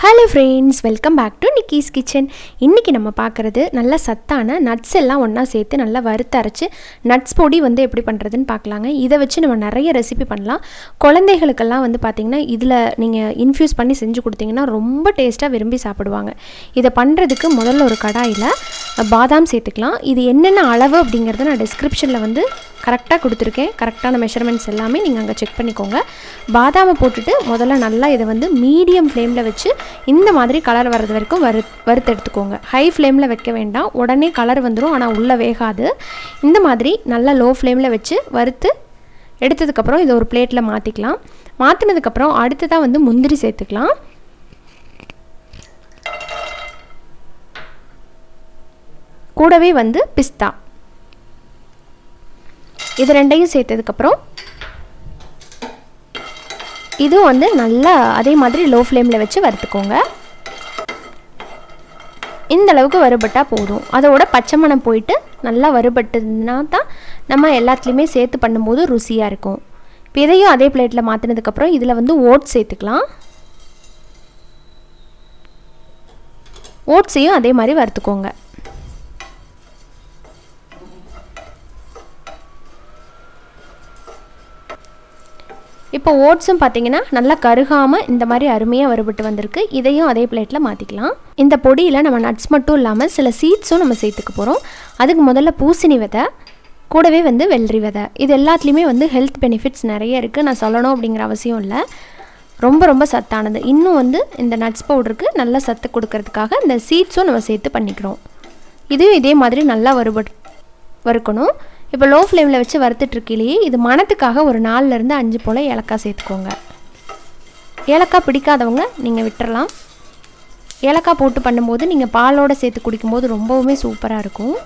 Hello friends, welcome back to Nikki's kitchen. இன்றைக்கி நம்ம பார்க்குறது நல்ல சத்தான நட்ஸ் எல்லாம் ஒன்றா சேர்த்து நல்லா வறுத்தரைச்சி நட்ஸ் பொடி எப்படி பண்ணுறதுன்னு பார்க்கலாங்க. இதை வச்சு நம்ம நிறைய ரெசிபி பண்ணலாம். குழந்தைகளுக்கெல்லாம் பார்த்திங்கன்னா இதில் நீங்கள் இன்ஃப்யூஸ் பண்ணி செஞ்சு கொடுத்தீங்கன்னா ரொம்ப டேஸ்ட்டாக விரும்பி சாப்பிடுவாங்க. இதை பண்ணுறதுக்கு முதல்ல ஒரு கடாயில் பாதாம் சேர்த்துக்கலாம். இது என்னென்ன அளவு அப்படிங்கிறத நான் டிஸ்கிரிப்ஷனில் கரெக்டாக கொடுத்துருக்கேன். கரெக்டான மெஷர்மெண்ட்ஸ் எல்லாமே நீங்கள் அங்கே செக் பண்ணிக்கோங்க. பாதாமை போட்டுட்டு முதல்ல நல்லா இதை மீடியம் ஃப்ளேமில் வச்சு இந்த மாதிரி கலர் வர்றது வரைக்கும் வறுத்து எடுத்துக்கோங்க. ஹை ஃப்ளேமில் வைக்க வேண்டாம், உடனே கலர் வந்துடும், ஆனால் உள்ளே வேகாது. இந்த மாதிரி நல்லா லோ ஃப்ளேமில் வச்சு வறுத்து எடுத்ததுக்கப்புறம் இதை ஒரு பிளேட்டில் மாற்றிக்கலாம். மாற்றினதுக்கப்புறம் அடுத்ததாக முந்திரி சேர்த்துக்கலாம். கூடவே பிஸ்தா, இது ரெண்டையும் சேர்த்ததுக்கப்புறம் இதுவும் நல்லா அதே மாதிரி லோ ஃப்ளேமில் வச்சு வறுத்துக்கோங்க. இந்த அளவுக்கு வறுபட்டால் போதும். அதோட பச்சை மணம் போயிட்டு நல்லா வறுபட்டுனா தான் நம்ம எல்லாத்துலேயுமே சேர்த்து பண்ணும்போது ருசியாக இருக்கும். இப்போ இதையும் அதே பிளேட்டில் மாற்றினதுக்கப்புறம் இதில் ஓட்ஸ் சேர்த்துக்கலாம். ஓட்ஸையும் அதே மாதிரி வறுத்துக்கோங்க. இப்போ ஓட்ஸும் பார்த்திங்கன்னா நல்லா கருகாமல் இந்த மாதிரி அருமையாக வறுபட்டு வந்திருக்கு. இதையும் அதே பிளேட்டில் மாற்றிக்கலாம். இந்த பொடியில் நம்ம நட்ஸ் மட்டும் இல்லாமல் சில சீட்ஸும் நம்ம சேர்த்துக்க போகிறோம். அதுக்கு முதல்ல பூசணி விதை, கூடவே வெள்ளரி விதை. இது எல்லாத்துலேயுமே ஹெல்த் பெனிஃபிட்ஸ் நிறைய இருக்குது. நான் சொல்லணும் அப்படிங்கிற அவசியம் இல்லை. ரொம்ப ரொம்ப சத்தானது. இன்னும் இந்த நட்ஸ் பவுடருக்கு நல்ல சத்து கொடுக்கறதுக்காக இந்த சீட்ஸும் நம்ம சேர்த்து பண்ணிக்கிறோம். இதையும் இதே மாதிரி நல்லா வறுக்கணும். இப்போ லோ ஃப்ளேமில் வச்சு வறுத்துட்ருக்கையிலேயே இது மணத்துக்காக ஒரு 4லேருந்து 5 போல் ஏலக்காய் சேர்த்துக்கோங்க. ஏலக்காய் பிடிக்காதவங்க நீங்கள் விட்டுறலாம். ஏலக்காய் போட்டு பண்ணும்போது நீங்கள் பாலோடு சேர்த்து குடிக்கும்போது ரொம்பவுமே சூப்பராக இருக்கும்.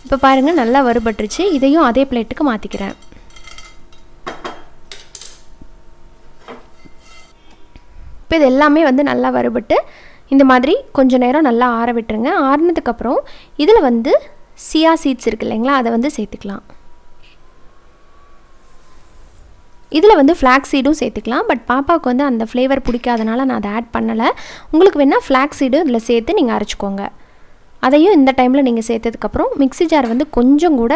இப்போ பாருங்கள், நல்லா வறுபட்டுருச்சு. இதையும் அதே பிளேட்டுக்கு மாற்றிக்கிறேன். இப்போ இது எல்லாமே நல்லா வறுபட்டு இந்த மாதிரி கொஞ்சம் நேரம் நல்லா ஆற விட்டுருங்க. ஆறினதுக்கப்புறம் இதில் சியா சீட்ஸ் இருக்குது இல்லைங்களா, அதை சேர்த்துக்கலாம். இதில் ஃப்ளாக்ஸ் சீடும் சேர்த்துக்கலாம். பட் பாப்பாவுக்கு அந்த ஃப்ளேவர் பிடிக்காதனால நான் அதை ஆட் பண்ணலை. உங்களுக்கு வேணால் ஃப்ளாக்ஸ் சீடும் இதில் சேர்த்து நீங்கள் அரைச்சிக்கோங்க. அதையும் இந்த டைமில் நீங்கள் சேர்த்ததுக்கப்புறம் மிக்ஸி ஜார் கொஞ்சம் கூட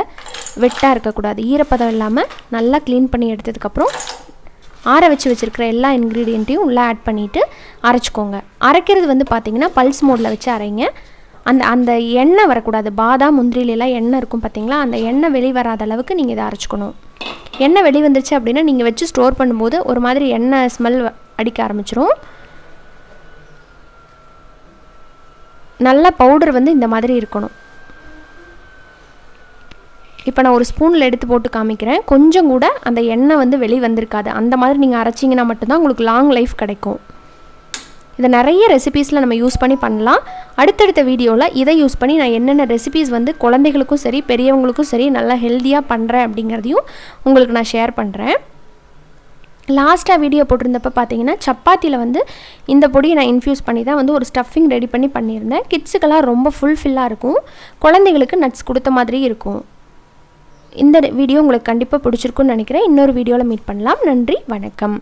வெட்டாக இருக்கக்கூடாது. ஈரப்பதம் இல்லாமல் நல்லா க்ளீன் பண்ணி எடுத்ததுக்கப்புறம் ஆற வச்சுருக்கிற எல்லா இன்க்ரீடியண்ட்டையும் உள்ளே ஆட் பண்ணிவிட்டு அரைச்சிக்கோங்க. அரைக்கிறது பார்த்திங்கன்னா பல்ஸ் மோடில் வச்சு அரைங்க. அந்த எண்ணெய் வரக்கூடாது. பாதாம் முந்திரிலெல்லாம் எண்ணெய் இருக்கும் பார்த்திங்களா, அந்த எண்ணெய் வெளி வராத அளவுக்கு நீங்கள் இதை அரைச்சிக்கணும். எண்ணெய் வெளி வந்துருச்சு அப்படின்னா நீங்கள் வச்சு ஸ்டோர் பண்ணும்போது ஒரு மாதிரி எண்ணெய் ஸ்மெல் அடிக்க ஆரம்பிச்சிரும். நல்ல பவுடர் இந்த மாதிரி இருக்கணும். இப்போ நான் ஒரு ஸ்பூனில் எடுத்து போட்டு காமிக்கிறேன். கொஞ்சம் கூட அந்த எண்ணெய் வெளி வந்திருக்காது. அந்த மாதிரி நீங்கள் அரைச்சிங்கன்னா மட்டும்தான் உங்களுக்கு லாங் லைஃப் கிடைக்கும். இதை நிறைய ரெசிபீஸில் நம்ம யூஸ் பண்ணலாம். அடுத்தடுத்த வீடியோவில் இதை யூஸ் பண்ணி நான் என்னென்ன ரெசிபீஸ் குழந்தைகளுக்கும் சரி பெரியவங்களுக்கும் சரி நல்லா ஹெல்த்தியாக பண்ணுறேன் அப்படிங்கிறதையும் உங்களுக்கு நான் ஷேர் பண்ணுறேன். லாஸ்ட்டாக வீடியோ போட்டிருந்தப்போ பார்த்தீங்கன்னா சப்பாத்தியில் இந்த பொடியை நான் இன்ஃப்யூஸ் பண்ணி தான் ஒரு ஸ்டஃபிங் ரெடி பண்ணி பண்ணியிருந்தேன். கிட்ஸுக்கெல்லாம் ரொம்ப ஃபுல்ஃபில்லாக இருக்கும். குழந்தைகளுக்கு நட்ஸ் கொடுத்த மாதிரி இருக்கும். இந்த வீடியோ உங்களுக்கு கண்டிப்பாக பிடிச்சிருக்குன்னு நினைக்கிறேன். இன்னொரு வீடியோவில் மீட் பண்ணலாம். நன்றி, வணக்கம்.